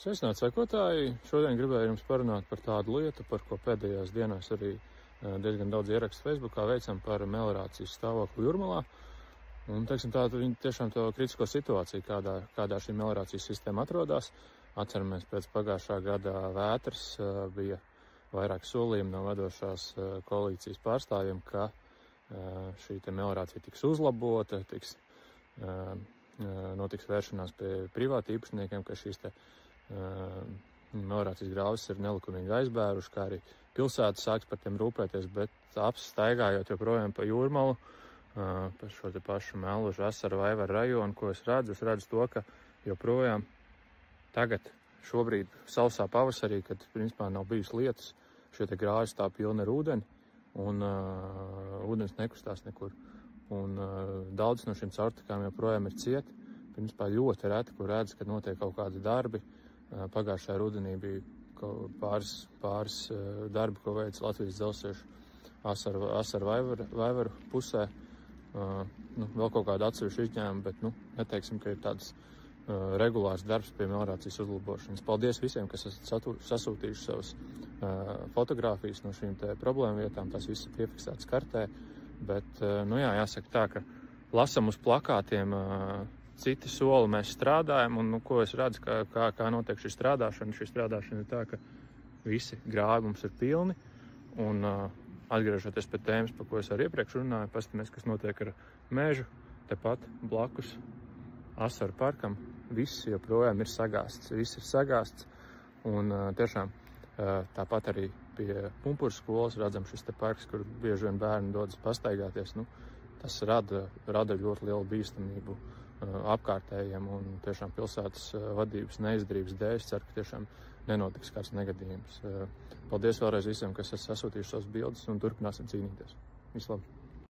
Sveicināti sekotāji! Šodien gribēju jums parunāt par tādu lietu, par ko pēdējās dienās arī diezgan daudz ierakstu Facebookā veicam par meliorācijas stāvokli Jūrmalā. Un, teiksim tā, tiešām to kritisko situāciju, kādā šī meliorācijas sistēma atrodas. Atceramies, pēc pagājušā gada vētras bija vairāk solījumi no vadošās koalīcijas pārstāvjiem, ka šī meliorācija tiks uzlabota, notiks vēršanās pie privāti īpašniekiem, ka šīs meliorācijas grāvis ir nelikumīgi aizbēruši, kā arī pilsētas sāks par tiem rūpēties, bet apstaigājot joprojām pa Jūrmalu, pa šo te pašu Mellužu, Asaru, Vaivaru rajonu, ko es redzu to, ka joprojām tagad, šobrīd, sausā pavasarī, kad principā nav bijis lietus, šie te grāvi stāv pilni ar ūdeni, un ūdens nekustās nekur. Un daudz no šiem caurtekām joprojām ir cieti. Principā ļoti reti, kur redz, kad notiek kaut kādi darbi. Pagājušajā rudenī bija pāris darbi, ko veic Latvijas dzelzceļš Asaru Vaivaru pusē. Vēl kaut kāda atsevišķa izņēmuma, bet neteiksim, ka ir tāds regulārs darbs pie meliorācijas uzlabošanas. Paldies visiem, kas esat sasūtījuši savas fotogrāfijas no šīm te problēmu vietām. Tas viss ir piefiksēts kartē. Bet, jāsaka tā, ka lasam uz plakātiem citi soli, mēs strādājam, un, ko es redzu, kā notiek šī strādāšana. Šī strādāšana ir tā, ka visi grāvi mums ir pilni, un atgriežoties pie tēmas, par ko es arī iepriekš runāju, paskatāmies, kas notiek ar mežu, tepat blakus Asaru parkam, viss joprojām ir sagāsts, un tiešām tāpat arī pie Pumpuru skolas redzam šis te parks, kur bieži vien bērni dodas pastaigāties. Tas rada ļoti lielu bīstamību apkārtējiem, un tiešām pilsētas vadības neizdarības dēļ. Es ceru, ka tiešām nenotiks kāds negadījums. Paldies vēlreiz visiem, kas esat sasūtījuši savas bildes, un turpināsim cīnīties. Vislabāk!